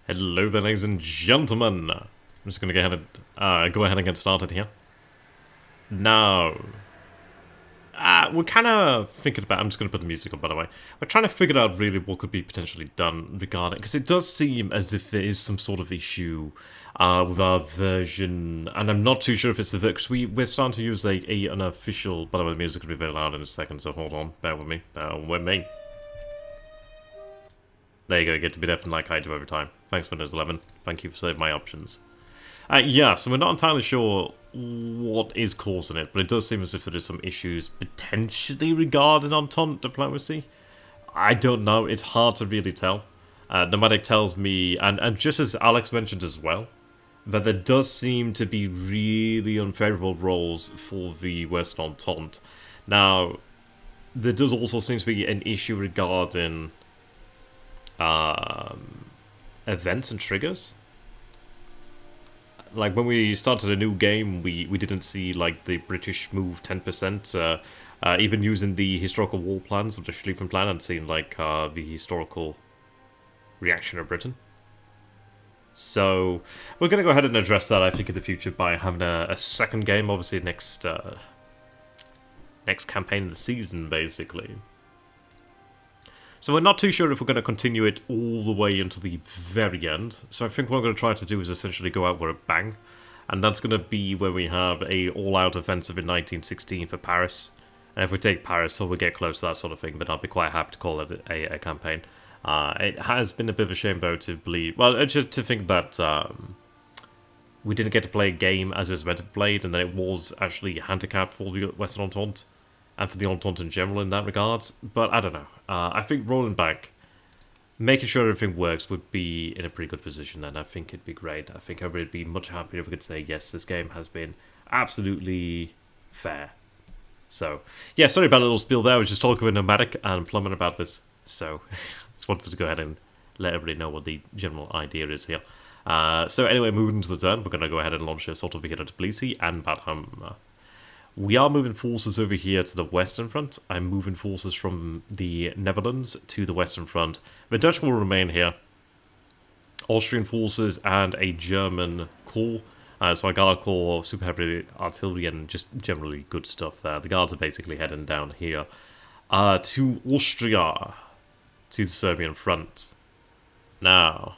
Hello there, ladies and gentlemen. I'm just going to go ahead and get started here. Now, we're kind of thinking about. I'm just going to put the music on, by the way. We're trying to figure out really what could be potentially done regarding, because it does seem as if there is some sort of issue with our version, and I'm not too sure if it's the because we're starting to use like a unofficial. By the way, the music will be very loud in a second, so hold on, bear with me. There you go, you get to be deaf and like I do every time. Thanks, Windows 11. Thank you for saving my options. Yeah, so we're not entirely sure what is causing it, but it does seem as if there is some issues potentially regarding Entente diplomacy. I don't know, it's hard to really tell. Nomadic tells me, and just as Alex mentioned as well, that there does seem to be really unfavourable roles for the Western Entente. Now, there does also seem to be an issue regarding events and triggers. Like when we started a new game, we didn't see like the British move 10%. Even using the historical war plans of the Schlieffen plan and seeing like the historical reaction of Britain. So we're going to go ahead and address that, I think, in the future by having a second game, obviously next campaign of the season, basically. So we're not too sure if we're going to continue it all the way until the very end. So I think what I'm going to try to do is essentially go out with a bang. And that's going to be where we have a all-out offensive in 1916 for Paris. And if we take Paris, so we get close to that sort of thing, but I'll be quite happy to call it a campaign. It has been a bit of a shame, though, to believe... Well, just to think that we didn't get to play a game as it was meant to be played, and then it was actually handicapped for the Western Entente. And for the Entente in general in that regards. But I don't know. I think rolling back, making sure everything works would be in a pretty good position, and I think it'd be great. I think everybody'd be much happier if we could say, yes, this game has been absolutely fair. So, yeah, sorry about a little spiel there. I was just talking with Nomadic and Plumber about this. So, just wanted to go ahead and let everybody know what the general idea is here. So anyway, moving into the turn, we're going to go ahead and launch a assault over here to Tbilisi and Patron. We are moving forces over here to the Western Front. I'm moving forces from the Netherlands to the Western Front. The Dutch will remain here. Austrian forces and a German corps. So a guard corps, super heavy artillery, and just generally good stuff there. The guards are basically heading down here to Austria, to the Serbian front. Now,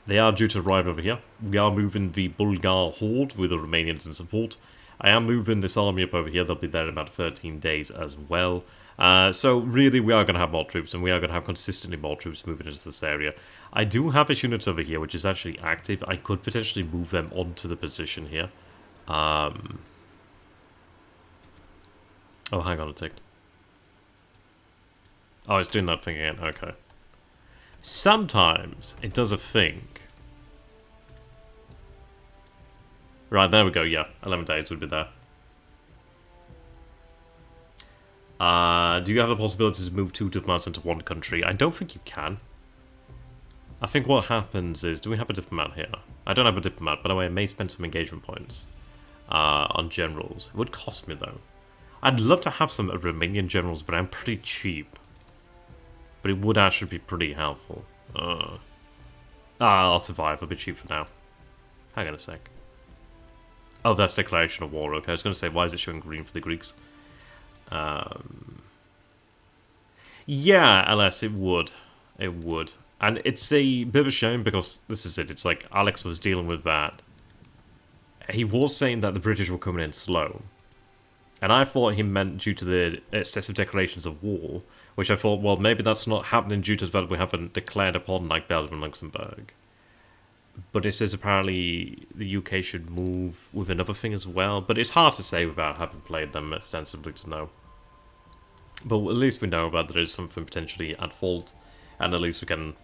they are due to arrive over here. We are moving the Bulgar Horde with the Romanians in support. I am moving this army up over here. They'll be there in about 13 days as well. So really, we are going to have more troops, and we are going to have consistently more troops moving into this area. I do have a unit over here, which is actually active. I could potentially move them onto the position here. Oh, hang on a tick. Oh, it's doing that thing again. Okay. Sometimes it does a thing. Right, there we go, yeah. 11 days would be there. Do you have the possibility to move 2 diplomats into one country? I don't think you can. I think what happens is... Do we have a diplomat here? I don't have a diplomat. By the way, I may spend some engagement points on generals. It would cost me, though. I'd love to have some Romanian generals, but I'm pretty cheap. But it would actually be pretty helpful. I'll survive. I'll be cheap for now. Hang on a sec. Oh, that's declaration of war. Okay, I was going to say, why is it showing green for the Greeks? Yeah, LS, it would. It would. And it's a bit of a shame because this is it. It's like Alex was dealing with that. He was saying that the British were coming in slow. And I thought he meant due to the excessive declarations of war, which I thought, well, maybe that's not happening due to the fact that we haven't declared upon, like, Belgium and Luxembourg. But it says apparently the UK should move with another thing as well. But it's hard to say without having played them extensively to know. But at least we know that there is something potentially at fault, and at least we can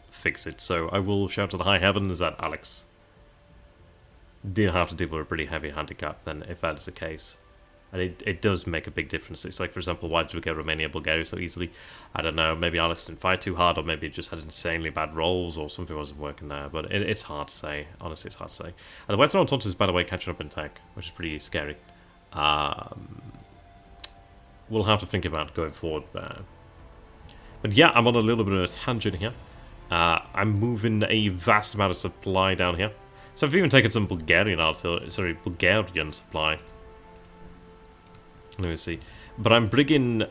fix it. So I will shout to the high heavens that Alex did have to deal with a pretty heavy handicap then, if that is the case. And it does make a big difference. It's like, for example, why did we get Romania and Bulgaria so easily? I don't know, maybe Alex didn't fight too hard, or maybe it just had insanely bad rolls, or something wasn't working there. But it's hard to say. Honestly, it's hard to say. And the Western Entente is, by the way, catching up in tech, which is pretty scary. We'll have to think about going forward there. But yeah, I'm on a little bit of a tangent here. I'm moving a vast amount of supply down here. So I've even taken some Bulgarian Bulgarian supply. Let me see. But I'm bringing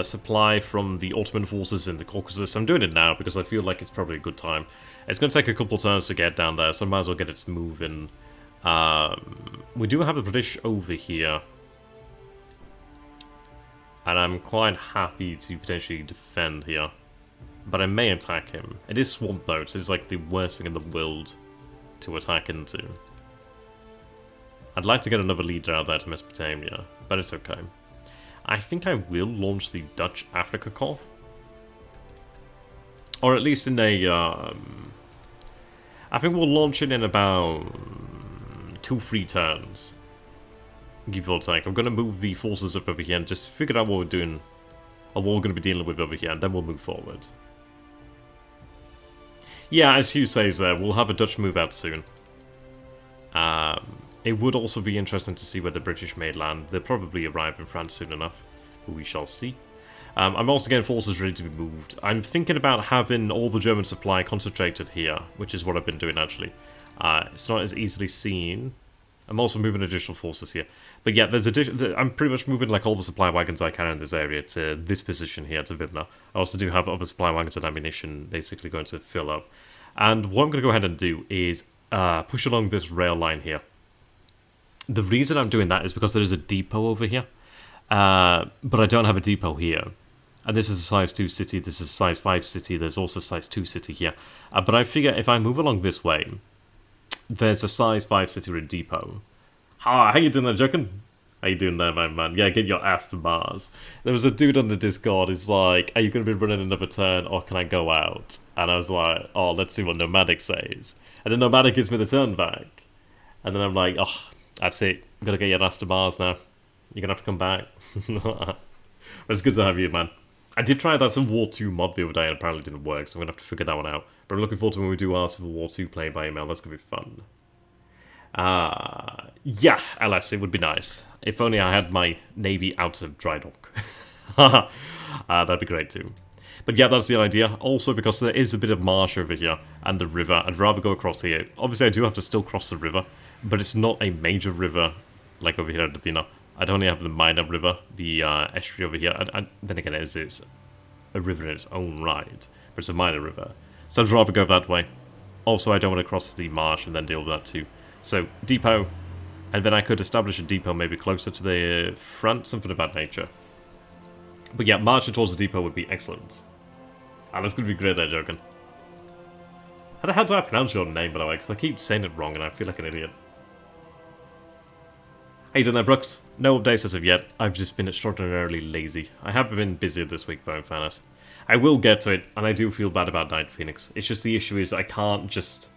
supply from the Ottoman forces in the Caucasus. I'm doing it now because I feel like it's probably a good time. It's going to take a couple turns to get down there, so I might as well get it moving. We do have the British over here. And I'm quite happy to potentially defend here. But I may attack him. It is swamp though, so it's like the worst thing in the world to attack into. I'd like to get another leader out there to Mesopotamia, but it's okay. I think I will launch the Dutch Africa Corps. Or at least in a... I think we'll launch it in about 2-3 turns. Give or take. I'm going to move the forces up over here and just figure out what we're doing, or what we're going to be dealing with over here, and then we'll move forward. Yeah, as Hugh says there, we'll have a Dutch move out soon. It would also be interesting to see where the British may land. They'll probably arrive in France soon enough, but we shall see. I'm also getting forces ready to be moved. I'm thinking about having all the German supply concentrated here, which is what I've been doing actually. It's not as easily seen. I'm also moving additional forces here. But yeah, I'm pretty much moving like all the supply wagons I can in this area to this position here, to Vilna. I also do have other supply wagons and ammunition basically going to fill up. And what I'm going to go ahead and do is push along this rail line here. The reason I'm doing that is because there is a depot over here. But I don't have a depot here. And this is a size 2 city, this is a size 5 city, there's also a size 2 city here. But I figure if I move along this way, there's a size 5 city with a depot. How you doing there, Jokin? How you doing there, my man? Yeah, get your ass to Mars. There was a dude on the Discord, he's like, are you going to be running another turn, or can I go out? And I was like, oh, let's see what Nomadic says. And then Nomadic gives me the turn back. And then I'm like, oh, that's it. I'm going to get your ass to Mars now. You're going to have to come back. It's good to have you, man. I did try that Civil War 2 mod the other day and apparently didn't work, so I'm going to have to figure that one out. But I'm looking forward to when we do our Civil War 2 play by email. That's going to be fun. Yeah, LS, it would be nice. If only I had my navy out of dry dock. That'd be great too. But yeah, that's the idea. Also, because there is a bit of marsh over here and the river, I'd rather go across here. Obviously, I do have to still cross the river, but it's not a major river like over here at Divina. I'd only have the minor river, the estuary over here. Then again, it is a river in its own right, but it's a minor river. So I'd rather go that way. Also, I don't want to cross the marsh and then deal with that too. So, depot, and then I could establish a depot maybe closer to the front, something of that nature. But yeah, marching towards the depot would be excellent. And that's going to be great there, Jokin. How the hell do I pronounce your name, by the way? Because I keep saying it wrong and I feel like an idiot. How you doing there, Brooks? No updates as of yet. I've just been extraordinarily lazy. I have been busy this week, though, in fairness. I will get to it, and I do feel bad about Night Phoenix. It's just the issue is I can't just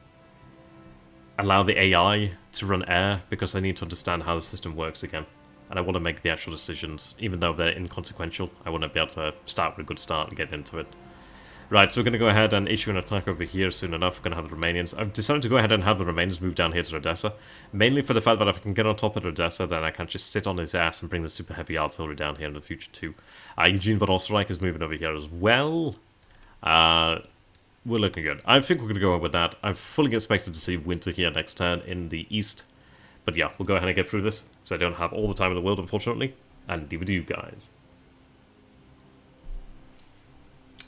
allow the AI to run air, because I need to understand how the system works again. And I want to make the actual decisions, even though they're inconsequential. I want to be able to start with a good start and get into it. Right, so we're going to go ahead and issue an attack over here soon enough. We're going to have the Romanians. I've decided to go ahead and have the Romanians move down here to Odessa. Mainly for the fact that if I can get on top of Odessa, then I can just sit on his ass and bring the super heavy artillery down here in the future too. Eugene von Osterreich is moving over here as well. We're looking good. I think we're going to go on with that. I'm fully expected to see winter here next turn in the east. But yeah, we'll go ahead and get through this, because I don't have all the time in the world, unfortunately. And neither do you guys.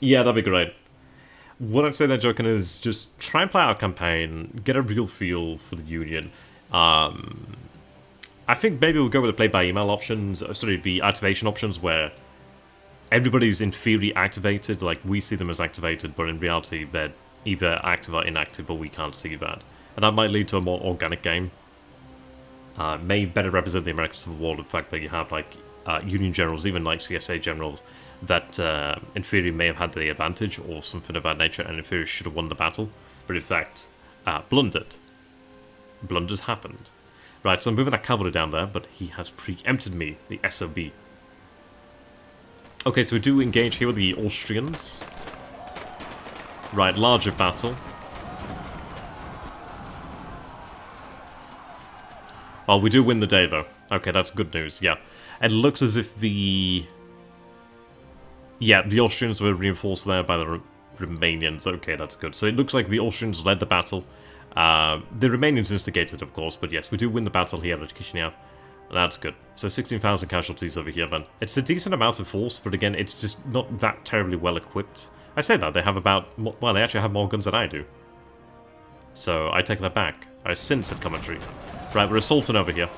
Yeah, that'd be great. What I'd say there, Jokin, is just try and play out a campaign, get a real feel for the Union. I think maybe we'll go with the play-by-email options, sorry, the activation options, where everybody's in theory activated, like we see them as activated, but in reality they're either active or inactive, but we can't see that. And that might lead to a more organic game. May better represent the American Civil War, the fact that you have like Union generals, even like CSA generals, that in theory may have had the advantage or something of that nature, and in theory should have won the battle, but in fact blundered. Blunders happened. Right, so I'm moving that cavalry down there, but he has preempted me, the SOB. Okay, so we do engage here with the Austrians. Right, larger battle. Well, we do win the day, though. Okay, that's good news, yeah. It looks as if the... Yeah, the Austrians were reinforced there by the Romanians. Okay, that's good. So it looks like the Austrians led the battle. The Romanians instigated, of course, but yes, we do win the battle here at Chisinau. That's good. So 16,000 casualties over here, then. It's a decent amount of force, but again, it's just not that terribly well equipped. I say that, they have about... Well, they actually have more guns than I do. So I take that back. I sense at commentary. Right, we're assaulting over here.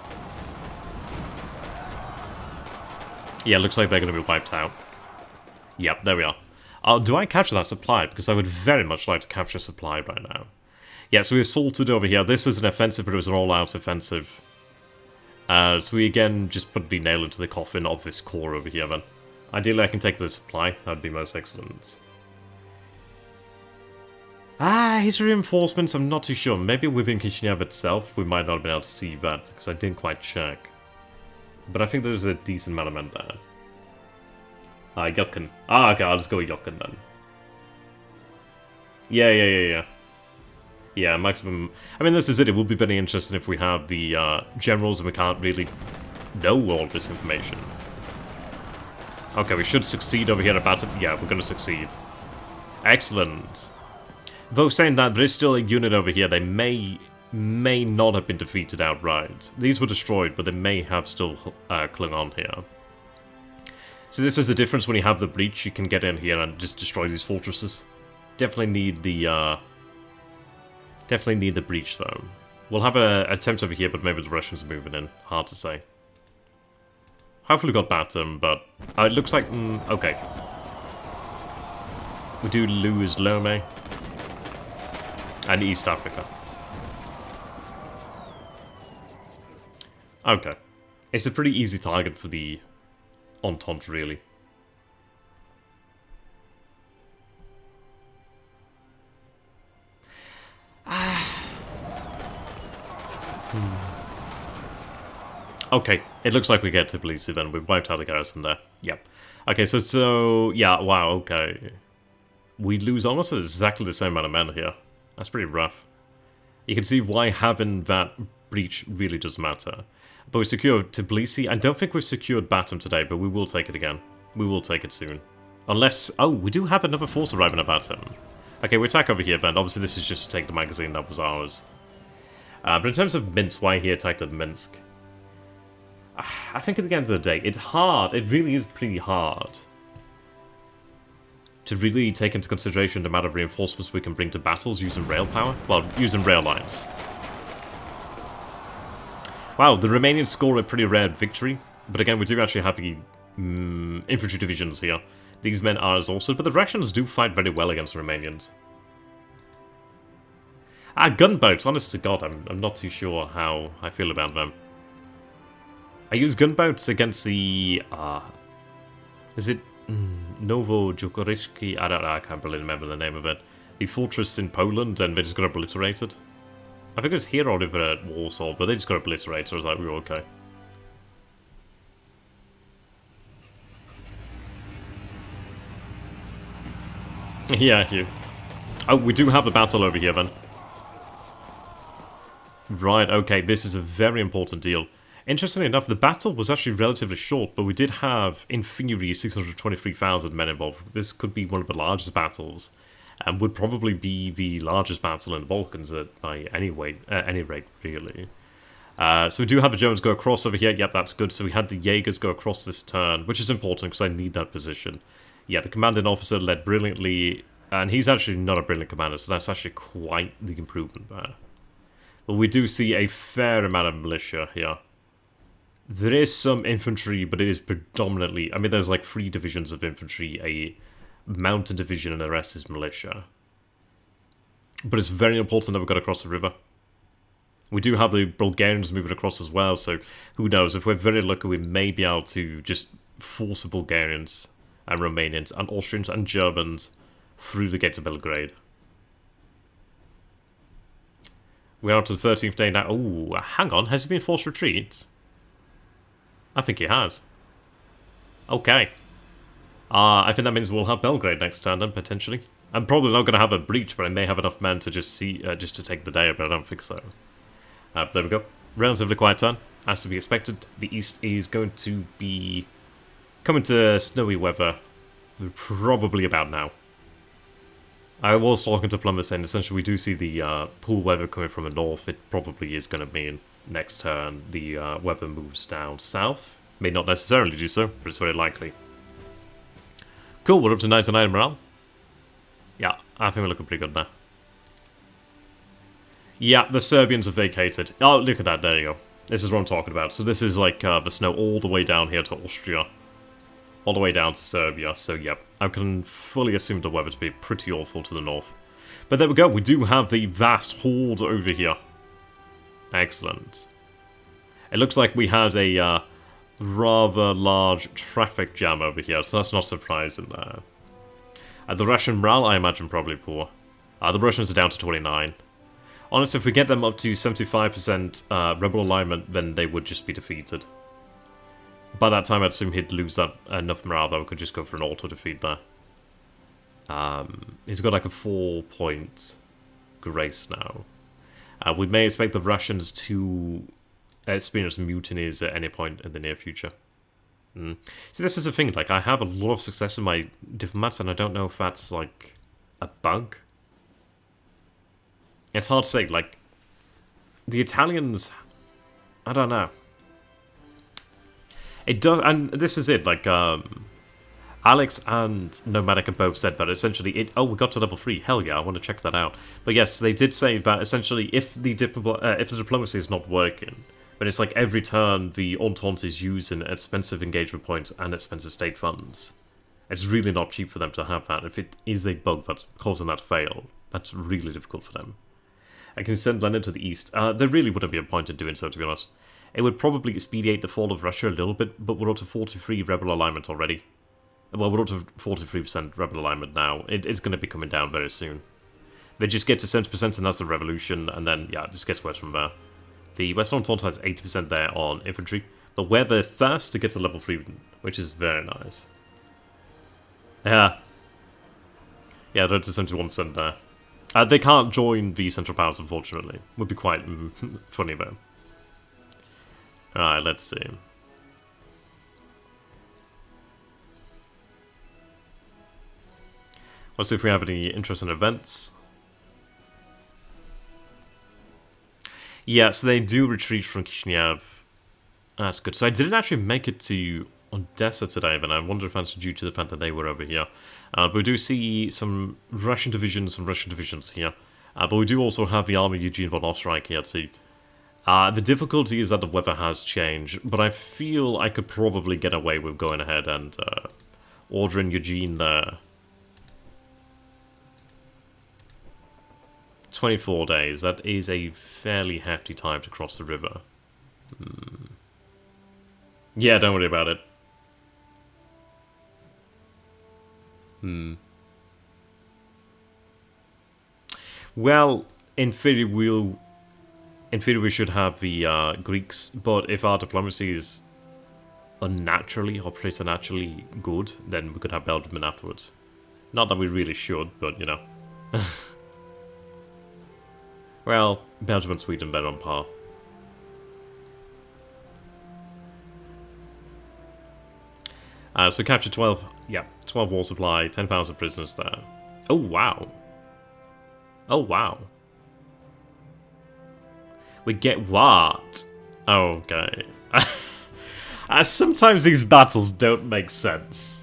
Yeah, looks like they're going to be wiped out. Yep, there we are. Do I capture that supply? Because I would very much like to capture supply right now. Yeah, so we assaulted over here. This is an offensive, but it was an all-out offensive. So we again just put the nail into the coffin of this core over here then. Ideally I can take the supply. That would be most excellent. His reinforcements, I'm not too sure. Maybe within Chisinau itself, we might not have been able to see that, because I didn't quite check. But I think there's a decent amount of men there. Jochen. Okay, I'll just go with Jochen then. Yeah. Yeah, maximum... I mean, this is it. It will be very interesting if we have the generals and we can't really know all this information. Okay, we should succeed over here at battle. Yeah, we're going to succeed. Excellent. Though saying that, there is still a unit over here. They may not have been defeated outright. These were destroyed, but they may have still clung on here. So this is the difference when you have the breach. You can get in here and just destroy these fortresses. Definitely need the breach, though. We'll have an attempt over here, but maybe the Russians are moving in. Hard to say. Hopefully got Batum, but it looks like... okay. We do lose Lome. And East Africa. Okay. It's a pretty easy target for the Entente, really. Okay, it looks like we get Tbilisi then. We've wiped out the garrison there. Yep. Okay, so yeah, wow, okay. We lose almost exactly the same amount of men here. That's pretty rough. You can see why having that breach really does matter. But we secured Tbilisi. I don't think we've secured Batum today, but we will take it again. We will take it soon. Unless... oh, we do have another force arriving at Batum. Okay, we attack over here, then. Obviously, this is just to take the magazine that was ours. But in terms of Minsk, why he attacked at Minsk? I think at the end of the day, it's hard. It really is pretty hard to really take into consideration the amount of reinforcements we can bring to battles using rail power. Well, using rail lines. Wow, the Romanians score a pretty rare victory. But again, we do actually have the infantry divisions here. These men are exhausted, but the Russians do fight very well against the Romanians. Gunboats. Honest to God, I'm not too sure how I feel about them. I use gunboats against the... is it Novo Jukorishki? I can't really remember the name of it. The fortress in Poland, and they just got obliterated. I think it was here or over at Warsaw, but they just got obliterated, so I was like, we were okay. Yeah, Hugh. Oh, we do have a battle over here, then. Right, okay, this is a very important deal. Interestingly enough, the battle was actually relatively short, but we did have, in theory, 623,000 men involved. This could be one of the largest battles, and would probably be the largest battle in the Balkans by any rate, really. So we do have the Germans go across over here. Yep, that's good. So we had the Jaegers go across this turn, which is important because I need that position. Yeah, the commanding officer led brilliantly, and he's actually not a brilliant commander, so that's actually quite the improvement there. But we do see a fair amount of militia here. There is some infantry, but it is predominantly... I mean, there's like 3 divisions of infantry, a mountain division, and the rest is militia. But it's very important that we've got to cross the river. We do have the Bulgarians moving across as well, so who knows? If we're very lucky, we may be able to just force the Bulgarians and Romanians and Austrians and Germans through the gate to Belgrade. We're on to the 13th day now. Oh, hang on. Has he been forced retreat? I think he has. Okay. I think that means we'll have Belgrade next turn then, potentially. I'm probably not going to have a breach, but I may have enough men to just see, just to take the day, but I don't think so. There we go. Relatively quiet turn, as to be expected. The east is going to be coming to snowy weather, probably about now. I was talking to Plumber saying essentially we do see the pool weather coming from the north. It probably is going to mean next turn the weather moves down south. May not necessarily do so, but it's very likely. Cool, we're up to 99 morale. Yeah, I think we're looking pretty good now. Yeah, the Serbians have vacated. Oh, look at that, there you go. This is what I'm talking about. So this is like the snow all the way down here to Austria. All the way down to Serbia, so yep. I can fully assume the weather to be pretty awful to the north. But there we go, we do have the vast horde over here. Excellent. It looks like we had a rather large traffic jam over here, so that's not surprising there. The Russian morale, I imagine, probably poor. The Russians are down to 29. Honestly, if we get them up to 75% rebel alignment, then they would just be defeated. By that time, I'd assume he'd lose that enough morale that we could just go for an auto-defeat there. He's got like a 4-point grace now. We may expect the Russians to experience mutinies at any point in the near future. See, this is the thing, like, I have a lot of success in my diplomats, and I don't know if that's, like, a bug. It's hard to say, like, the Italians, I don't know. It does, and this is it, like, Alex and Nomadic have both said that essentially oh, we got to level 3, hell yeah, I want to check that out. But yes, they did say that essentially if the diplomacy is not working, but it's like every turn the Entente is using expensive engagement points and expensive state funds. It's really not cheap for them to have that. If it is a bug that's causing that to fail, that's really difficult for them. I can send Lenin to the east. There really wouldn't be a point in doing so, to be honest. It would probably expedite the fall of Russia a little bit, but we're up to 43 rebel alignment already. Well, we're up to 43% rebel alignment now. It's going to be coming down very soon. They just get to 70% and that's the revolution, and then, yeah, it just gets worse from there. The Western Entente has 80% there on infantry, but we're the first to get to level 3, which is very nice. Yeah. Yeah, they're to 71% there. They can't join the Central Powers, unfortunately. Would be quite funny, though. Alright, let's see. Let's see if we have any interesting events. Yeah, so they do retreat from Kishinev. That's good. So I didn't actually make it to Odessa today, but I wonder if that's due to the fact that they were over here. But we do see some Russian divisions here. But we do also have the army Eugene von Osterreich here too. The difficulty is that the weather has changed, but I feel I could probably get away with going ahead and ordering Eugene there. 24 days, that is a fairly hefty time to cross the river. Yeah, don't worry about it. Well, in theory we should have the Greeks, but if our diplomacy is unnaturally or preternaturally good, then we could have Belgium in afterwards. Not that we really should, but you know. Well, Belgium and Sweden better on par. So we captured 12 war supply, 10,000 prisoners there. Oh, wow. Oh, wow. We get what? Okay. Sometimes these battles don't make sense.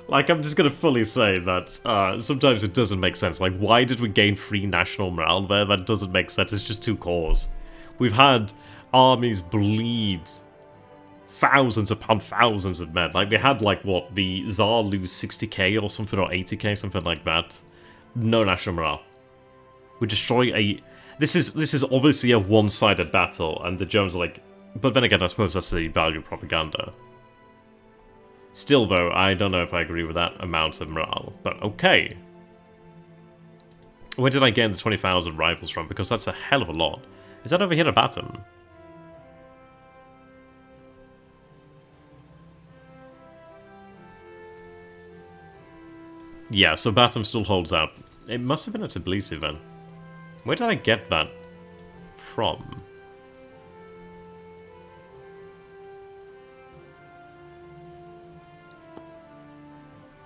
Like, I'm just gonna fully say that sometimes it doesn't make sense. Like, why did we gain 3 national morale there? That doesn't make sense. It's just 2 cores. We've had armies bleed thousands upon thousands of men. Like, we had, like, what, the Tsar lose 60k or something, or 80k, something like that. No national morale. We destroy a... This is obviously a one-sided battle, and the Germans are like... But then again, I suppose that's the value of propaganda. Still, though, I don't know if I agree with that amount of morale, but okay. Where did I gain the 20,000 rifles from? Because that's a hell of a lot. Is that over here at Batum? Yeah, so Batum still holds out. It must have been at Tbilisi then. Where did I get that from?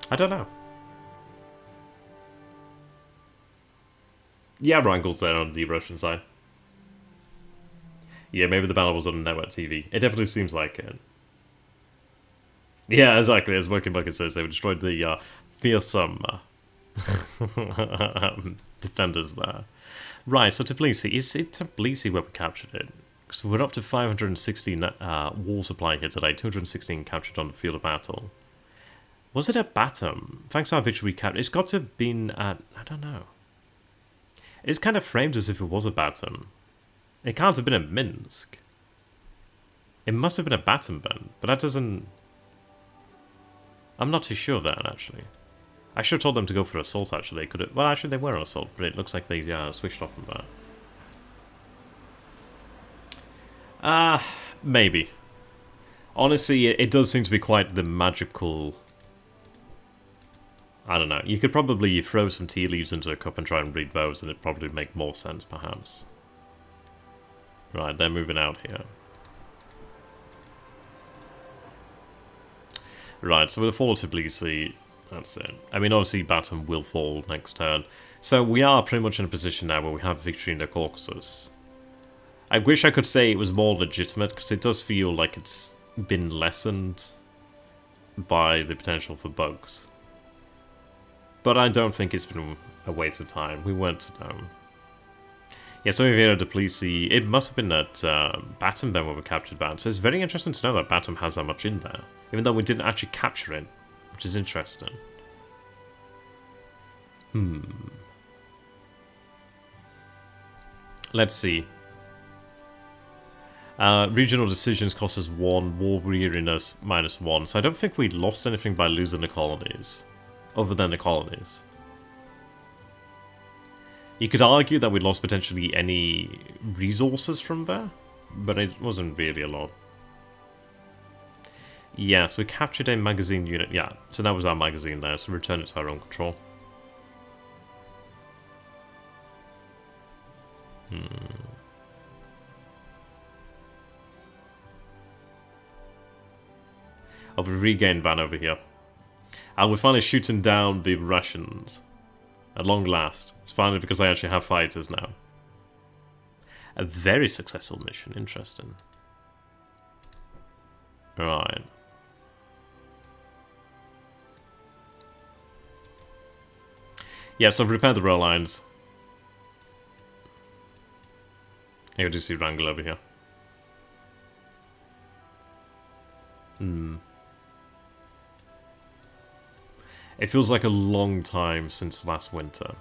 I don't know. Yeah, Wrangle's there on the Russian side. Yeah, maybe the battle was on network TV. It definitely seems like it. Yeah, exactly. As Working Bucket says, they destroyed the fearsome defenders there. Right, so Tbilisi. Is it Tbilisi where we captured it? So we're up to 516 wall supply here today, 216 captured on the field of battle. Was it at Batum? Thanks to our victory, we captured. It's got to have been at. I don't know. It's kind of framed as if it was a Batum. It can't have been at Minsk. It must have been a Batum then, but that doesn't. I'm not too sure of that, actually. I should have told them to go for assault, actually. Could it? Well, actually, they were assault, but it looks like they switched off from that. Maybe. Honestly, it does seem to be quite the magical. I don't know. You could probably throw some tea leaves into a cup and try and read those, and it'd probably make more sense, perhaps. Right, they're moving out here. Right, so with the fall of Tbilisi, that's it. I mean, obviously, Batum will fall next turn. So we are pretty much in a position now where we have victory in the Caucasus. I wish I could say it was more legitimate, because it does feel like it's been lessened by the potential for bugs. But I don't think it's been a waste of time. We weren't to know. Yeah, so here at Tbilisi, it must have been at Batum then when we captured that. So it's very interesting to know that Batum has that much in there. Even though we didn't actually capture it, which is interesting. Let's see. Regional decisions cost us 1, war weariness -1. So I don't think we lost anything by losing the colonies. Other than the colonies. You could argue that we lost potentially any resources from there, but it wasn't really a lot. Yeah, so we captured a magazine unit. Yeah, so that was our magazine there, so we returned it to our own control. Oh, we regained Van over here. And we're finally shooting down the Russians. At long last. It's finally because I actually have fighters now. A very successful mission. Interesting. Right. Yeah, so I've repaired the rail lines. I do see Wrangel over here. It feels like a long time since last winter.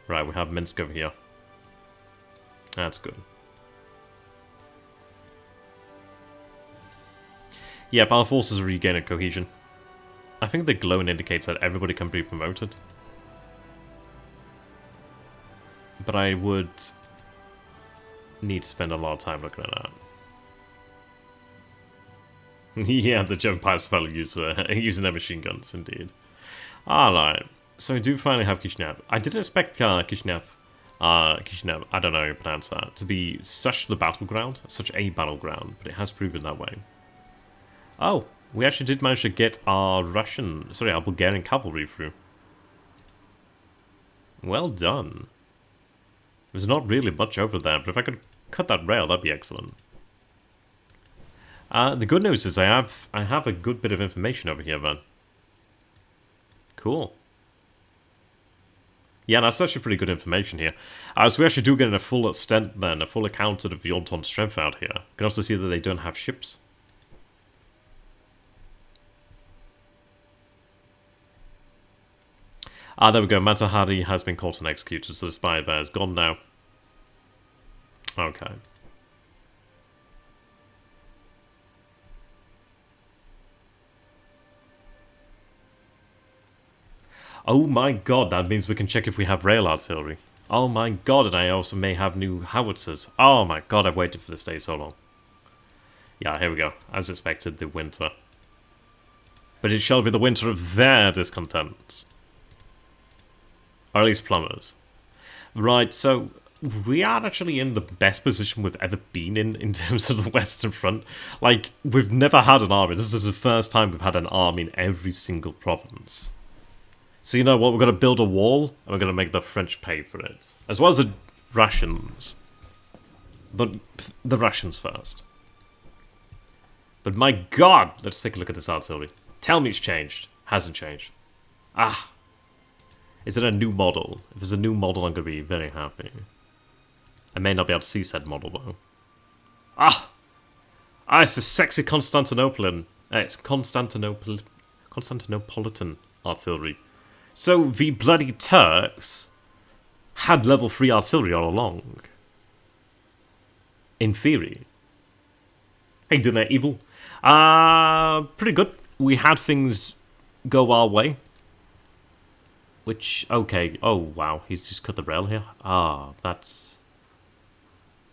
Right, we have Minsk over here. That's good. Yep, our forces are regaining cohesion. I think the glowing indicates that everybody can be promoted. But I would need to spend a lot of time looking at that. Yeah, the German pilots fell using their machine guns, indeed. Alright, so we do finally have Kishinev. I didn't expect Kishinev, I don't know how you pronounce that, to be such a battleground, but it has proven that way. Oh, we actually did manage to get our Bulgarian cavalry through. Well done. There's not really much over there, but if I could cut that rail, that'd be excellent. The good news is I have a good bit of information over here, then. Cool. Yeah, that's actually pretty good information here. So we actually do get a full extent then, a full account of the Entente strength out here. You can also see that they don't have ships. There we go. Matahari has been caught and executed, so the spy there is gone now. Okay. Oh my god, that means we can check if we have rail artillery. Oh my god, and I also may have new howitzers. Oh my god, I've waited for this day so long. Yeah, here we go. As expected, the winter. But it shall be the winter of their discontents. Or at least plumbers. Right, so we are actually in the best position we've ever been in terms of the Western Front. Like, we've never had an army. This is the first time we've had an army in every single province. So you know what, we're going to build a wall, and we're going to make the French pay for it. As well as the rations. But the rations first. But my god! Let's take a look at this artillery. Tell me it's changed. Hasn't changed. Ah! Is it a new model? If it's a new model, I'm going to be very happy. I may not be able to see said model, though. Ah! Ah, it's the sexy Constantinopolitan. It's Constantinopolitan artillery. So the bloody Turks had level 3 artillery all along. In theory. How you doing there, Evil? Pretty good. We had things go our way. Which, okay. Oh, wow. He's just cut the rail here. Ah, that's...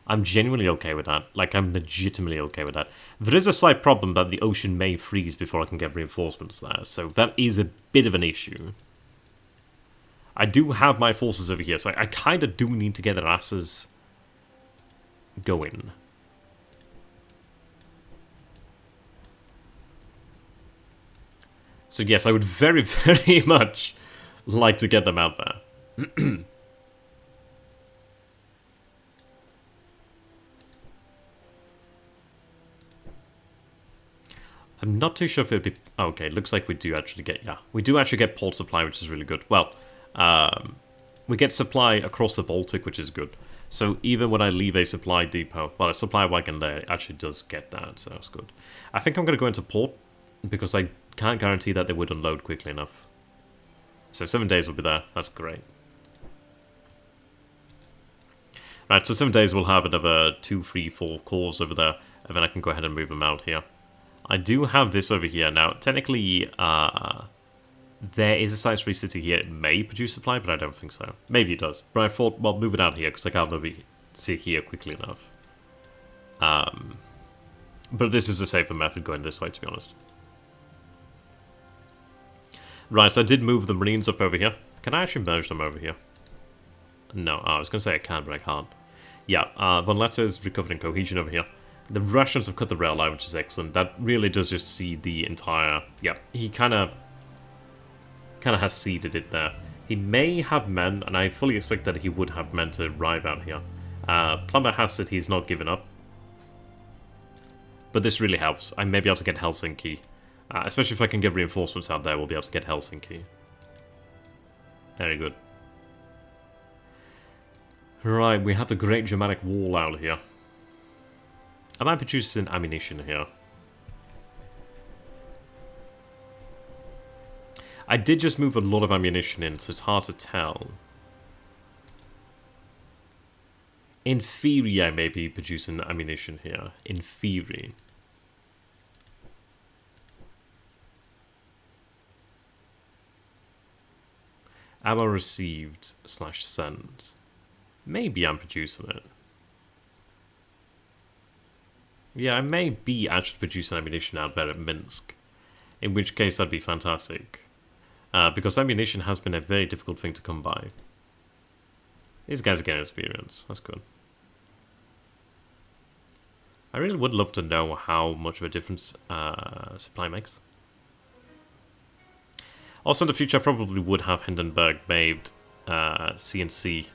I'm genuinely okay with that. Like, I'm legitimately okay with that. There is a slight problem that the ocean may freeze before I can get reinforcements there. So that is a bit of an issue. I do have my forces over here, so I kind of do need to get their asses going. So yes, I would very, very much like to get them out there. I'm not too sure if it would be... Okay, it looks like we do actually get... Yeah, we do actually get port supply, which is really good. Well, we get supply across the Baltic, which is good. So even when I leave a supply depot... Well, a supply wagon there actually does get that, so that's good. I think I'm going to go into port, because I can't guarantee that they would unload quickly enough. So 7 days will be there. That's great. Right, so 7 days we'll have another 2, 3, 4 cores over there, and then I can go ahead and move them out here. I do have this over here. Now, technically, there is a size 3 city here. It may produce supply, but I don't think so. Maybe it does. But I thought, well, move it out here, because I can't maybe see here quickly enough. But this is a safer method going this way, to be honest. Right, so I did move the Marines up over here. Can I actually merge them over here? No, I was going to say I can, but I can't. Yeah, Von Letter is recovering cohesion over here. The Russians have cut the rail line, which is excellent. That really does just seed the entire... Yeah, he kind of has seeded it there. He may have men, and I fully expect that he would have men to arrive out here. Plumber has said he's not given up. But this really helps. I may be able to get Helsinki. Especially if I can get reinforcements out there, we'll be able to get Helsinki. Very good. Right, we have the Great Germanic Wall out here. Am I producing ammunition here? I did just move a lot of ammunition in, so it's hard to tell. In theory, I may be producing ammunition here. In theory. Ammo received / sent. Maybe I'm producing it. Yeah, I may be actually producing ammunition out there at Minsk. In which case, that'd be fantastic. Because ammunition has been a very difficult thing to come by. These guys are getting experience. That's good. I really would love to know how much of a difference supply makes. Also in the future, I probably would have Hindenburg made CNC.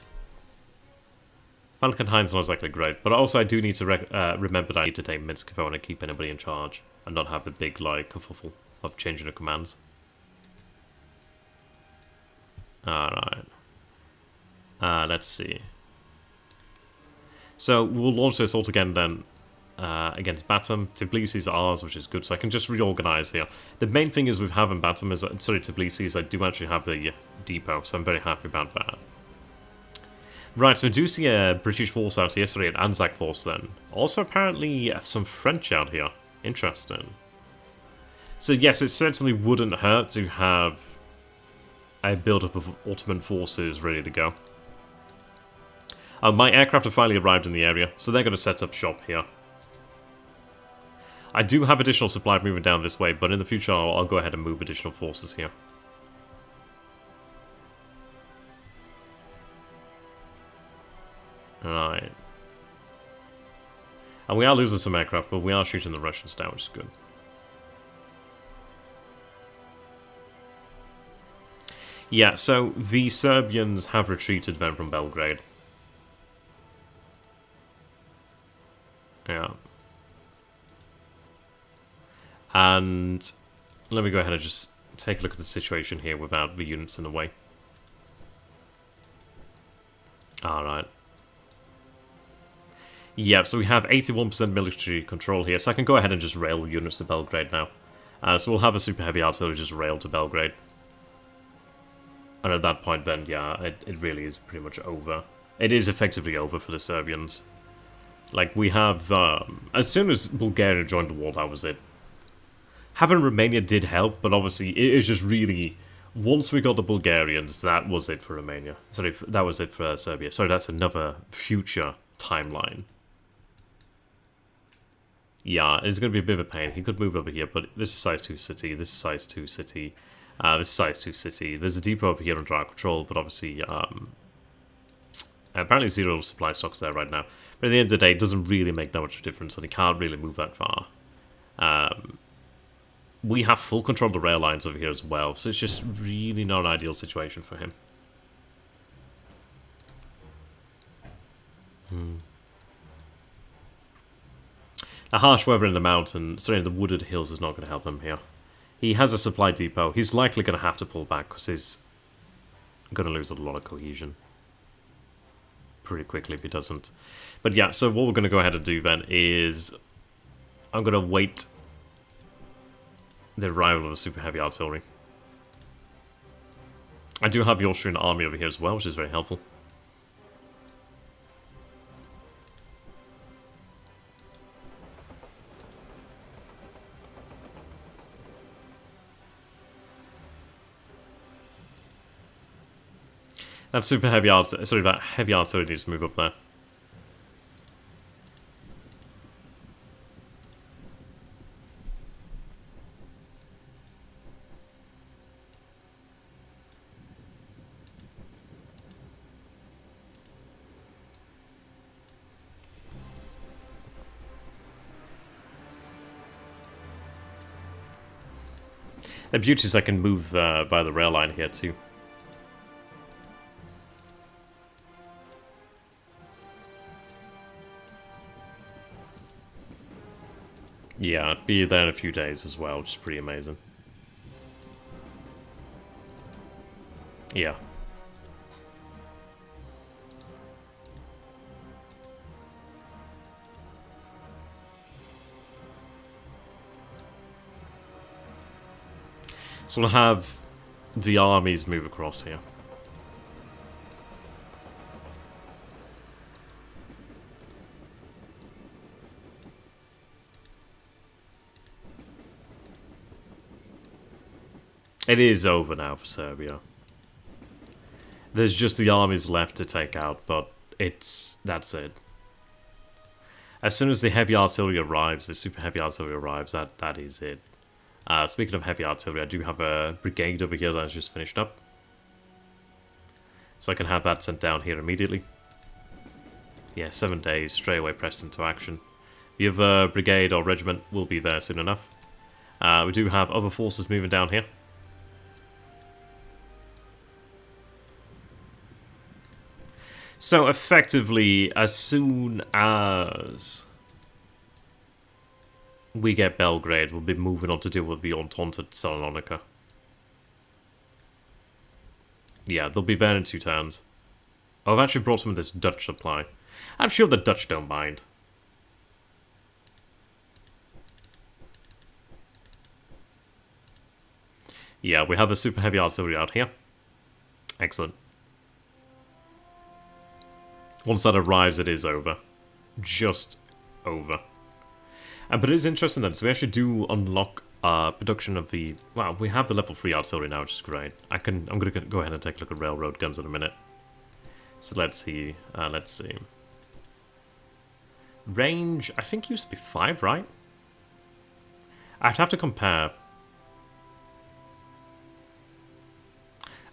Falkenhayn's not exactly great, but also I do need to remember that I need to take Minsk if I want to keep anybody in charge and not have the big like kerfuffle of changing the commands. Alright. Let's see. So we'll launch this all again then against Batum. Tbilisi is ours, which is good, so I can just reorganize here. The main thing is with having Batum is, sorry, Tbilisi is I do actually have the depot, so I'm very happy about that. Right, so we do see a British force out here, sorry, an Anzac force then. Also apparently some French out here. Interesting. So yes, it certainly wouldn't hurt to have a build-up of Ottoman forces ready to go. My aircraft have finally arrived in the area, so they're going to set up shop here. I do have additional supply moving down this way, but in the future I'll go ahead and move additional forces here. Right. And we are losing some aircraft, but we are shooting the Russians down, which is good. Yeah, so the Serbians have retreated then from Belgrade. Yeah. And let me go ahead and just take a look at the situation here without the units in the way. Alright. Yeah, so we have 81% military control here, so I can go ahead and just rail units to Belgrade now. So we'll have a super heavy artillery just rail to Belgrade. And at that point then, yeah, it really is pretty much over. It is effectively over for the Serbians. Like, we have, as soon as Bulgaria joined the war, that was it. Having Romania did help, but obviously it is just really... Once we got the Bulgarians, that was it for Romania. Sorry, that was it for Serbia. Sorry, that's another future timeline. Yeah, it's going to be a bit of a pain. He could move over here, but this is size 2 city, this is size 2 city, this is size 2 city. There's a depot over here under our control, but obviously, apparently 0 supply stocks there right now. But at the end of the day, it doesn't really make that much difference, and he can't really move that far. We have full control of the rail lines over here as well, so it's just really not an ideal situation for him. The harsh weather in the mountain, sorry, in the wooded hills is not going to help him here. He has a supply depot. He's likely going to have to pull back because he's going to lose a lot of cohesion pretty quickly if he doesn't. But yeah, so what we're going to go ahead and do then is I'm going to wait the arrival of a super heavy artillery. I do have the Austrian army over here as well, which is very helpful. That super heavy artillery, sorry, that heavy artillery needs to move up there. The beauty is I can move by the rail line here too. Yeah, I'd be there in a few days as well, which is pretty amazing. Yeah. So we'll have the armies move across here. It is over now for Serbia. There's just the armies left to take out, but that's it. As soon as the heavy artillery arrives, the super heavy artillery arrives, that is it. Speaking of heavy artillery, I do have a brigade over here that has just finished up. So I can have that sent down here immediately. Yeah, 7 days, straight away pressed into action. The other brigade or regiment will be there soon enough. We do have other forces moving down here. So effectively, as soon as we get Belgrade, we'll be moving on to deal with the Entente at Salonika. Yeah, they'll be there in 2 turns. Oh, I've actually brought some of this Dutch supply. I'm sure the Dutch don't mind. Yeah, we have the super heavy artillery out here. Excellent. Once that arrives, it is over. Just over. But it is interesting then, so we actually do unlock production of the... Well, we have the level 3 artillery now, which is great. I'm going to go ahead and take a look at railroad guns in a minute. So let's see. Range, I think used to be 5, right? I'd have to compare.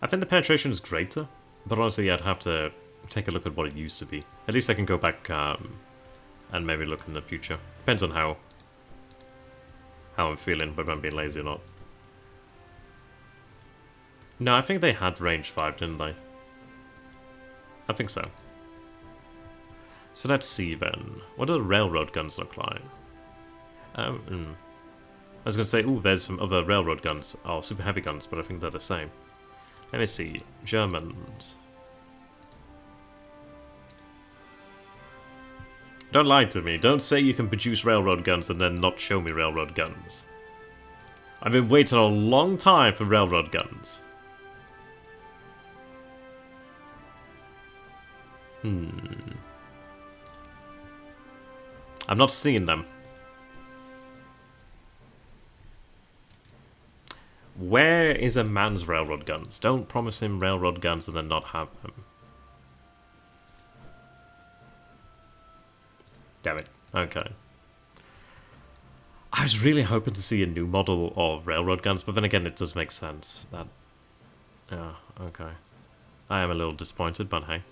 I think the penetration is greater, but honestly, I'd have to take a look at what it used to be. At least I can go back and maybe look in the future. Depends on how I'm feeling, whether I'm being lazy or not. No, I think they had range 5, didn't they? I think so. So let's see then. What do the railroad guns look like? I was going to say, ooh, there's some other railroad guns. Oh, super heavy guns, but I think they're the same. Let me see. Germans. Don't lie to me. Don't say you can produce railroad guns and then not show me railroad guns. I've been waiting a long time for railroad guns. I'm not seeing them. Where is a man's railroad guns? Don't promise him railroad guns and then not have them. Damn it. Okay. I was really hoping to see a new model of railroad guns, but then again, it does make sense that... Yeah, okay. I am a little disappointed, but hey.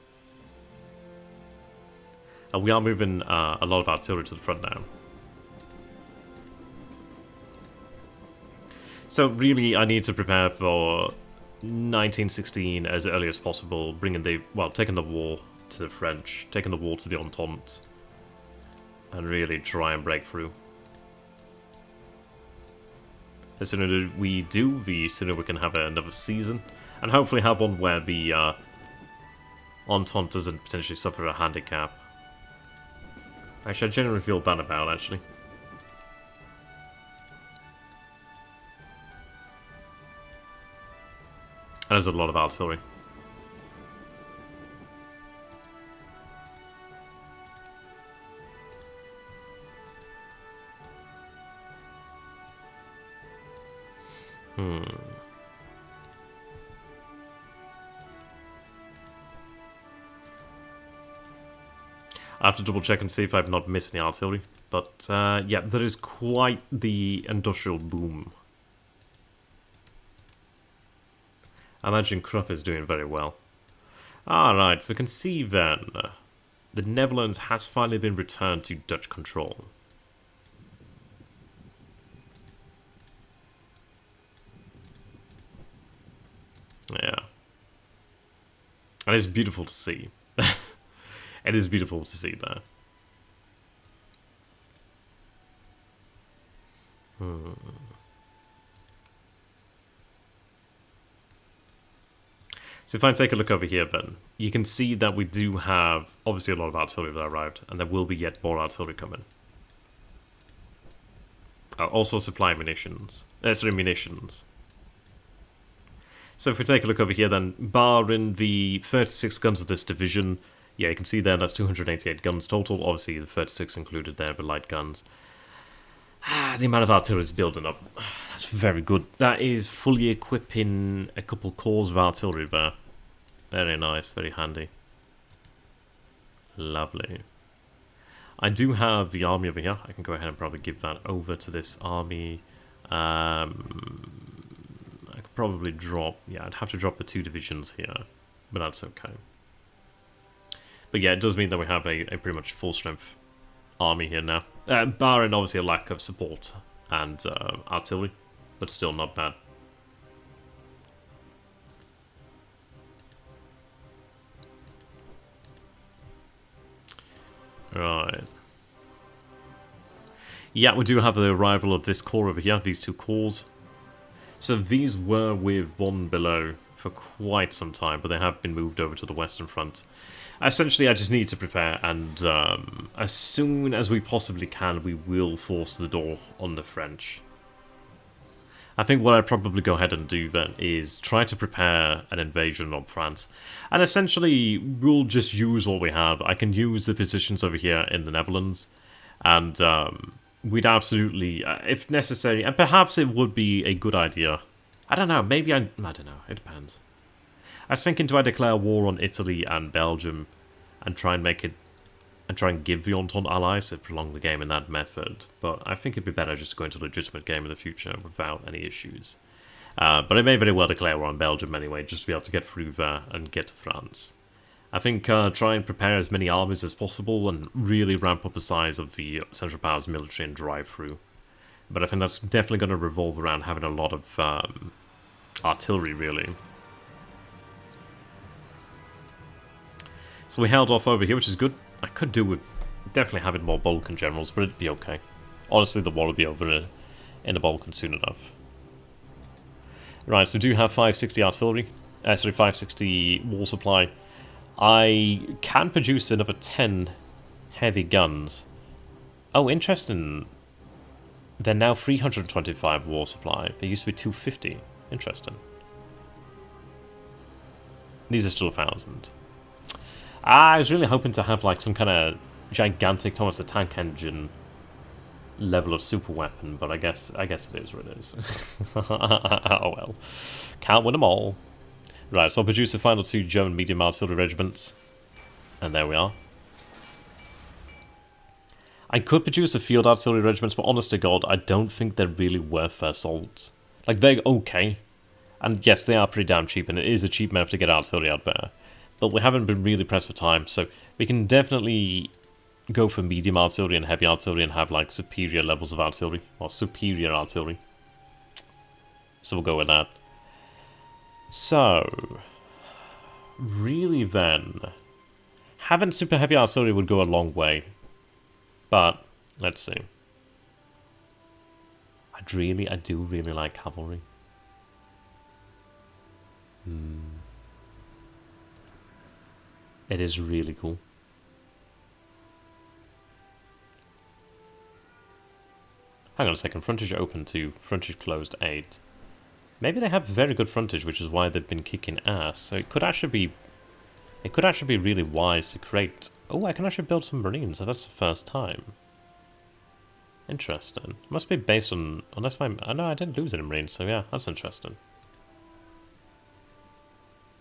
We are moving a lot of artillery to the front now. So really, I need to prepare for 1916 as early as possible, bringing the... well, taking the war to the French, taking the war to the Entente, and really try and break through. The sooner we do, the sooner we can have another season, and hopefully have one where the Entente doesn't potentially suffer a handicap. Actually, I genuinely feel bad about, actually. And there's a lot of artillery. I have to double check and see if I've not missed any artillery. But yeah, there is quite the industrial boom. I imagine Krupp is doing very well. Alright, so we can see then the Netherlands has finally been returned to Dutch control. Yeah. And it's beautiful to see. It is beautiful to see that. So if I take a look over here then, you can see that we do have obviously a lot of artillery that arrived, and there will be yet more artillery coming. Also supply munitions. Munitions. So if we take a look over here then, barring the 36 guns of this division, yeah, you can see there that's 288 guns total. Obviously the 36 included there, the light guns. The amount of artillery is building up. That's very good. That is fully equipping a couple cores of artillery there. Very nice, very handy. Lovely. I do have the army over here. I can go ahead and probably give that over to this army. I could probably drop... yeah, I'd have to drop the 2 divisions here, but that's okay. But yeah, it does mean that we have a pretty much full-strength army here now. Barring obviously a lack of support and artillery, but still not bad. Right. Yeah, we do have the arrival of this core over here, these 2 cores. So these were with 1 below for quite some time, but they have been moved over to the Western Front. Essentially, I just need to prepare, and as soon as we possibly can, we will force the door on the French. I think what I'd probably go ahead and do then is try to prepare an invasion of France. And essentially, we'll just use what we have. I can use the positions over here in the Netherlands, and we'd absolutely, if necessary, and perhaps it would be a good idea. I don't know, maybe I don't know, it depends. I was thinking, do I declare war on Italy and Belgium and try and make it, and try and give the Entente allies to prolong the game in that method? But I think it'd be better just to go into a legitimate game in the future without any issues. But I may very well declare war on Belgium anyway, just to be able to get through there and get to France. I think try and prepare as many armies as possible and really ramp up the size of the Central Powers military and drive through. But I think that's definitely going to revolve around having a lot of artillery, really. So we held off over here, which is good. I could do with definitely having more Balkan generals, but it'd be okay. Honestly, the war will be over in the Balkans soon enough. Right, so we do have 560 artillery. Sorry, 560 wall supply. I can produce another 10 heavy guns. Oh, interesting. They're now 325 war supply. They used to be 250. Interesting. These are still 1,000. I was really hoping to have like some kind of gigantic Thomas the Tank Engine level of super weapon, but I guess it is what it is. Oh well. Can't win them all. Right, so I'll produce the final 2 German medium artillery regiments. And there we are. I could produce a field artillery regiments, but honest to God, I don't think they're really worth their salt. Like, they're okay. And yes, they are pretty damn cheap, and it is a cheap method to get artillery out there. But we haven't been really pressed for time, so we can definitely go for medium artillery and heavy artillery and have, like, superior levels of artillery. Or superior artillery. So we'll go with that. So, really then, having super heavy artillery would go a long way. But, let's see. I do really like cavalry. It is really cool. Hang on a second, frontage open to frontage closed 8. Maybe they have very good frontage, which is why they've been kicking ass. So it could actually be really wise to create... Oh, I can actually build some marines, so that's the first time. Interesting. It must be based on... Unless my... I know I didn't lose any marines, so yeah, that's interesting.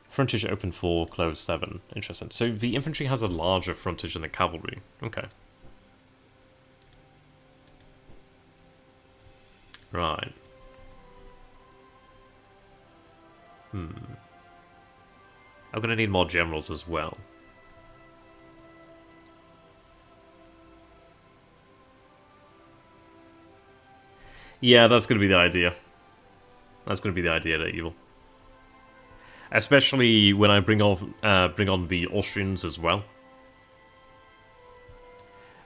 Frontage open 4, closed 7. Interesting. So the infantry has a larger frontage than the cavalry. Okay. Right. I'm going to need more generals as well. Yeah, that's going to be the idea. That's going to be the idea, that evil. Especially when I bring on the Austrians as well.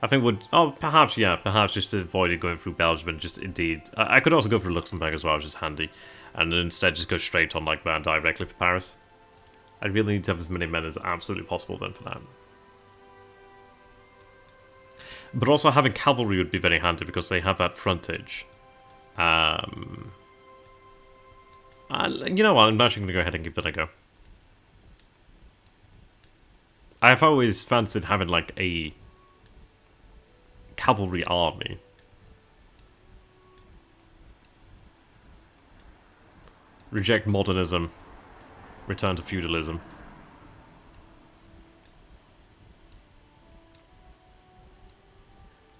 I think would... Oh, perhaps, yeah. Perhaps just to avoid it going through Belgium and just indeed... I could also go for Luxembourg as well, which is handy. And then instead just go straight on like that directly for Paris. I really need to have as many men as absolutely possible then for that. But also having cavalry would be very handy because they have that frontage. You know what, I'm actually going to go ahead and give that a go. I've always fancied having like a cavalry army. Reject modernism. Return to feudalism.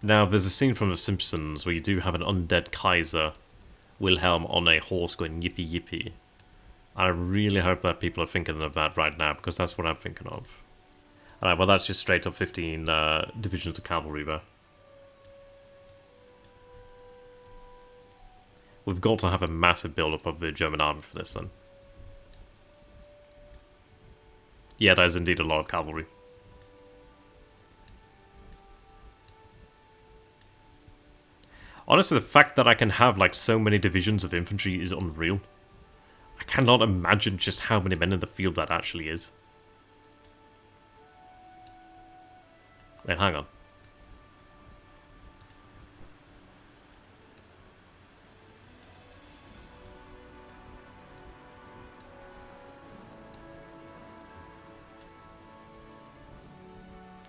Now, there's a scene from The Simpsons where you do have an undead Kaiser, Wilhelm, on a horse going yippee yippee. I really hope that people are thinking of that right now, because that's what I'm thinking of. Alright, well that's just straight up 15 divisions of cavalry there. We've got to have a massive build-up of the German army for this then. Yeah, that is indeed a lot of cavalry. Honestly, the fact that I can have like so many divisions of infantry is unreal. I cannot imagine just how many men in the field that actually is. Wait, hang on.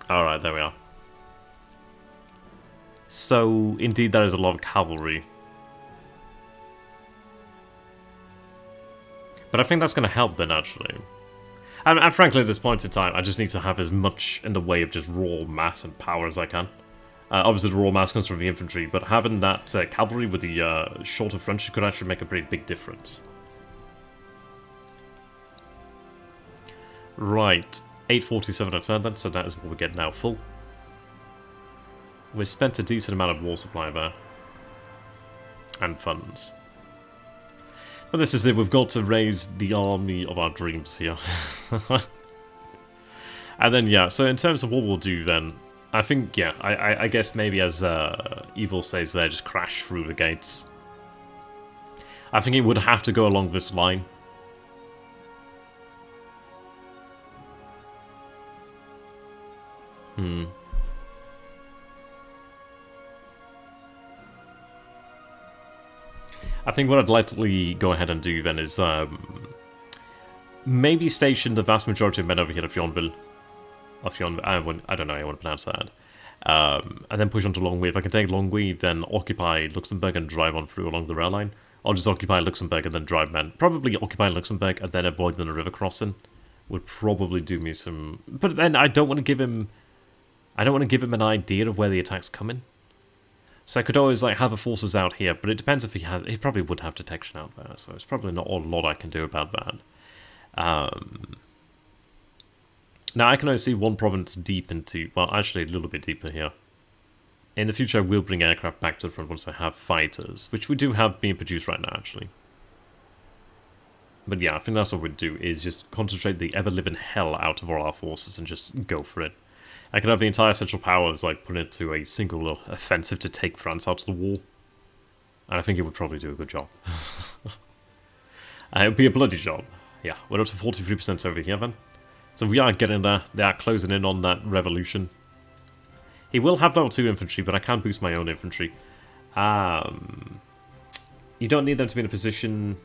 Alright, there we are. So, indeed, there is a lot of cavalry. But I think that's going to help then, actually. And frankly, at this point in time, I just need to have as much in the way of just raw mass and power as I can. Obviously, the raw mass comes from the infantry, but having that cavalry with the shorter frontage could actually make a pretty big difference. Right. 847 a turn then, so that is what we get now full. We've spent a decent amount of war supply there. And funds. But this is it, we've got to raise the army of our dreams here. And then, yeah, so in terms of what we'll do then, I think, yeah, I guess maybe as Evil says there, just crash through the gates. I think it would have to go along this line. I think what I'd likely go ahead and do then is maybe station the vast majority of men over here at Fionville. I don't know how I want to pronounce that. And then push on to Longwy. If I can take Longwy, then occupy Luxembourg and drive on through along the rail line. I'll just occupy Luxembourg and then drive men. Probably occupy Luxembourg and then avoid the river crossing. Would probably do me some... But then I don't want to give him... I don't want to give him an idea of where the attack's coming. So I could always like have the forces out here, but it depends if he has... He probably would have detection out there, so it's probably not a lot I can do about that. Now I can only see one province deep into... Well, actually a little bit deeper here. In the future I will bring aircraft back to the front once I have fighters, which we do have being produced right now, actually. But yeah, I think that's what we'd do, is just concentrate the ever-living hell out of all our forces and just go for it. I could have the entire Central Powers, like, put into a single offensive to take France out of the wall. And I think it would probably do a good job. It would be a bloody job. Yeah, we're up to 43% over here, then. So we are getting there. They are closing in on that revolution. He will have level 2 infantry, but I can boost my own infantry. You don't need them to be in a position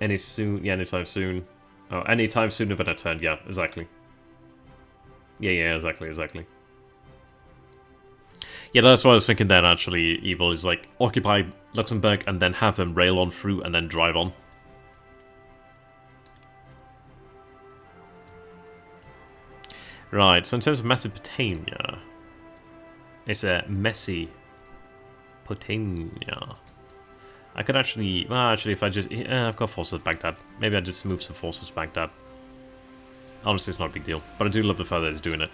anytime soon. Oh, anytime sooner than a turn. Yeah, exactly. Yeah, exactly. Yeah, that's what I was thinking then, actually, Evil, is like, occupy Luxembourg and then have them rail on through and then drive on. Right, so in terms of Mesopotamia, it's a Mesopotamia. I could actually, well, actually, if I just, I've got forces at Baghdad. Maybe I just move some forces to Baghdad. Honestly, it's not a big deal, but I do love the fact that it's doing it.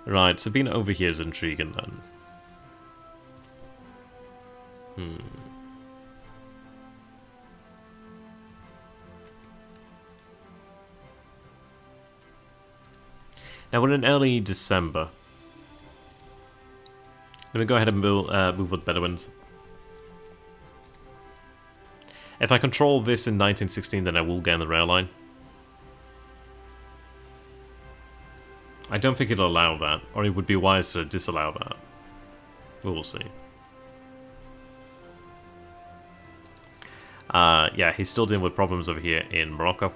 Right, so being over here is intriguing then. Now we're in early December. Let me go ahead and move with Bedouins. If I control this in 1916, then I will gain the rail line. I don't think it'll allow that, or it would be wise to disallow that. We will see. Yeah, he's still dealing with problems over here in Morocco.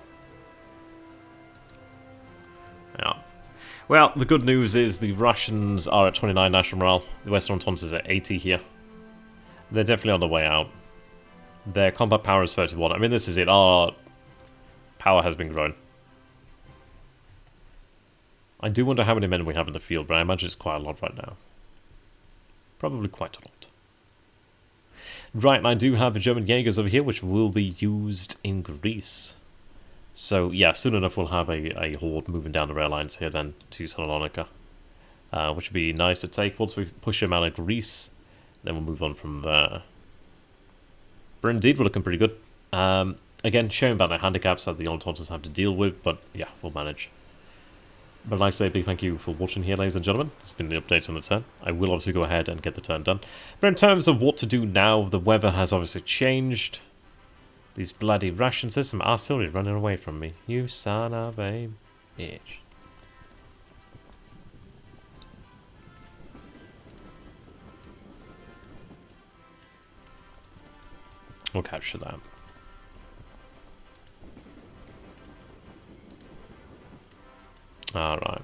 Yeah. Well, the good news is the Russians are at 29 national morale. The Western Entente is at 80 here. They're definitely on the way out. Their combat power is 31. I mean, this is it. Our power has been grown. I do wonder how many men we have in the field, but I imagine it's quite a lot right now. Probably quite a lot. Right, and I do have the German Jaegers over here, which will be used in Greece. So, yeah, soon enough we'll have a horde moving down the rail lines here then to Salonika. Which would be nice to take. Once we push him out of Greece, then we'll move on from there. But indeed, we're looking pretty good. Again, showing about the handicaps that the Ententes have to deal with, but yeah, we'll manage. But I'd like to say a big thank you for watching here, ladies and gentlemen. This has been the update on the turn. I will obviously go ahead and get the turn done. But in terms of what to do now, the weather has obviously changed. These bloody Russian systems are still running away from me. You son of a bitch. We'll capture that. Alright.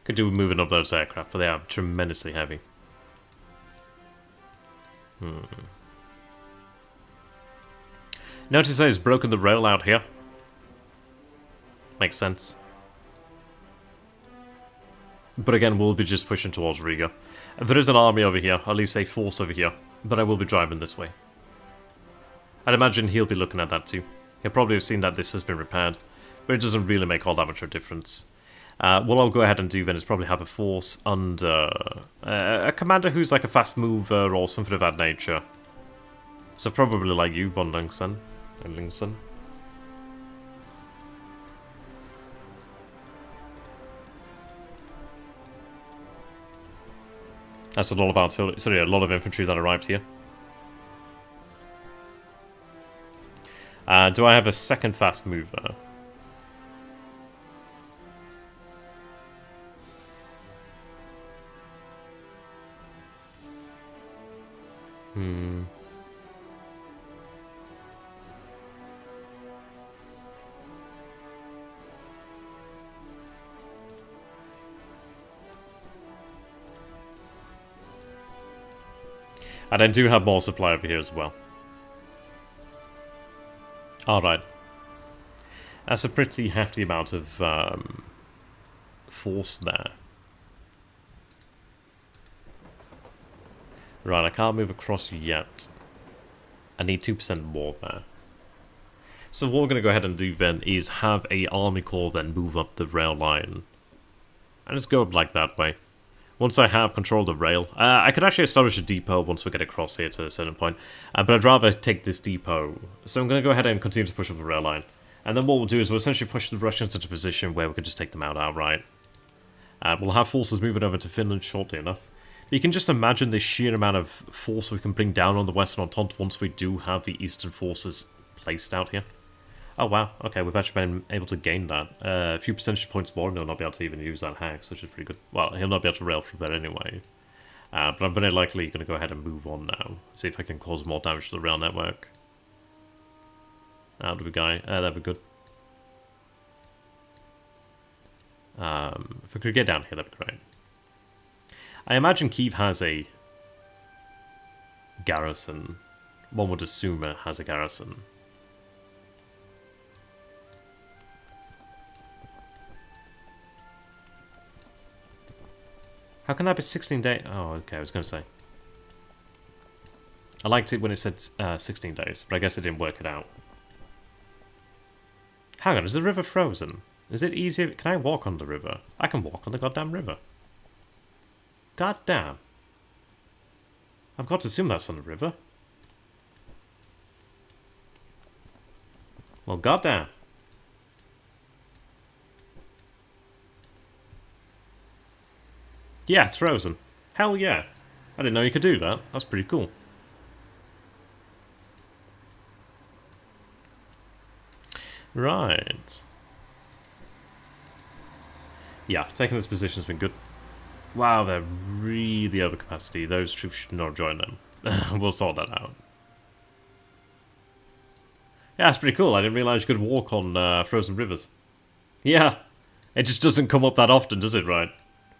Could do with moving up those aircraft, but they are tremendously heavy. Notice that he's broken the rail out here. Makes sense. But again, we'll be just pushing towards Riga. There is an army over here, at least a force over here, but I will be driving this way. I'd imagine he'll be looking at that too. He'll probably have seen that this has been repaired, but it doesn't really make all that much of a difference. What I'll go ahead and do then is probably have a force under a commander who's like a fast mover or something of that nature. So probably like you, von Lingson. That's a lot of artillery. Sorry, a lot of infantry that arrived here. Do I have a second fast mover? And I do have more supply over here as well. Alright. That's a pretty hefty amount of force there. Right, I can't move across yet. I need 2% more there. So what we're going to go ahead and do then is have a army corps then move up the rail line. And just go up like that way. Once I have control of the rail, I could actually establish a depot once we get across here to a certain point, but I'd rather take this depot. So I'm going to go ahead and continue to push up the rail line. And then what we'll do is we'll essentially push the Russians into a position where we can just take them out outright. We'll have forces moving over to Finland shortly enough. You can just imagine the sheer amount of force we can bring down on the Western Entente once we do have the Eastern forces placed out here. Oh wow, okay, we've actually been able to gain that. A few percentage points more and he'll not be able to even use that hex, which is pretty good. Well, he'll not be able to rail through there anyway. But I'm very likely going to go ahead and move on now. See if I can cause more damage to the rail network. How do we go? That'd be good. If we could get down here, that'd be great. I imagine Kyiv has a garrison. One would assume it has a garrison. How can that be 16 days? Oh, okay, I was going to say. I liked it when it said 16 days, but I guess it didn't work it out. Hang on, is the river frozen? Is it easier? Can I walk on the river? I can walk on the goddamn river. God damn. I've got to assume that's on the river. Well, goddamn. Yeah, it's frozen. Hell yeah. I didn't know you could do that. That's pretty cool. Right. Yeah, taking this position has been good. Wow, they're really over capacity. Those troops should not join them. We'll sort that out. Yeah, it's pretty cool. I didn't realize you could walk on frozen rivers. Yeah, it just doesn't come up that often, does it, right?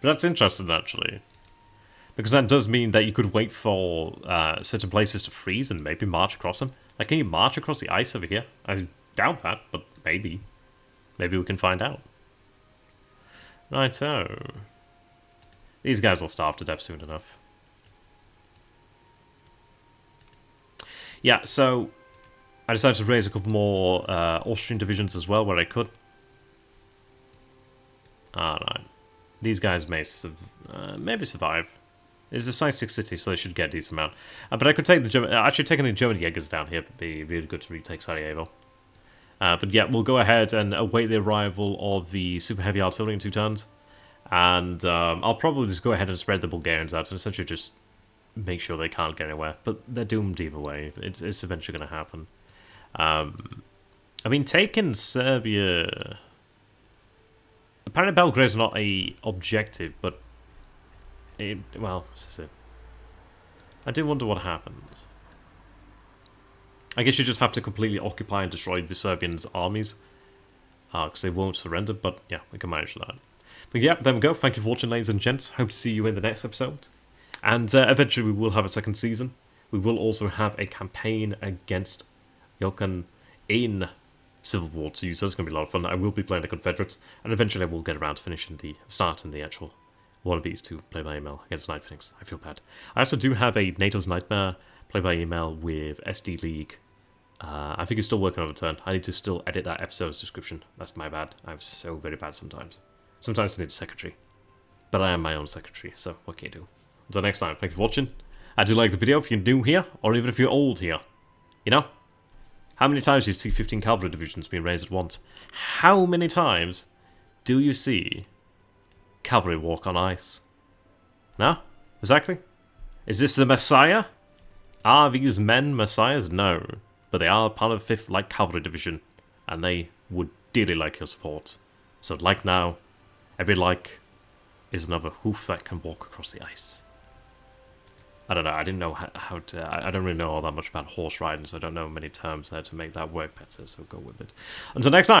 But that's interesting, actually. Because that does mean that you could wait for certain places to freeze and maybe march across them. Like, can you march across the ice over here? I doubt that, but maybe. Maybe we can find out. Right, so... these guys will starve to death soon enough. Yeah, so... I decided to raise a couple more Austrian divisions as well, where I could. Alright. These guys may maybe survive. It's a size 6 city, so they should get a decent amount. But I could take the German... actually, taking the German Jaegers down here would be really good to retake Sarajevo. But yeah, we'll go ahead and await the arrival of the super heavy artillery in 2 turns. And I'll probably just go ahead and spread the Bulgarians out and essentially just make sure they can't get anywhere. But they're doomed either way. It's eventually going to happen. I mean, taking Serbia... apparently Belgrade's not a objective, but... well, this is it. I do wonder what happens. I guess you just have to completely occupy and destroy the Serbians' armies. Because they won't surrender, but yeah, we can manage that. But yeah, there we go. Thank you for watching, ladies and gents. Hope to see you in the next episode. And eventually we will have a second season. We will also have a campaign against Jokan in Civil War 2, so it's going to be a lot of fun. I will be playing the Confederates, and eventually I will get around to finishing the start in the actual one of these two play-by-email against Night Phoenix. I feel bad. I also do have a NATO's Nightmare play-by-email with SD League. I think it's still working on a turn. I need to still edit that episode's description. That's my bad. I'm so very bad sometimes. Sometimes I need a secretary. But I am my own secretary, so what can you do? Until next time, thank you for watching. I do like the video if you're new here, or even if you're old here. You know? How many times do you see 15 cavalry divisions being raised at once? How many times do you see cavalry walk on ice? No? Exactly? Is this the Messiah? Are these men messiahs? No. But they are part of the 5th Light Cavalry Division, and they would dearly like your support. So like now, every like is another hoof that can walk across the ice. I don't know, I didn't know how to... I don't really know all that much about horse riding, so I don't know many terms there to make that work better, so go with it. Until next time!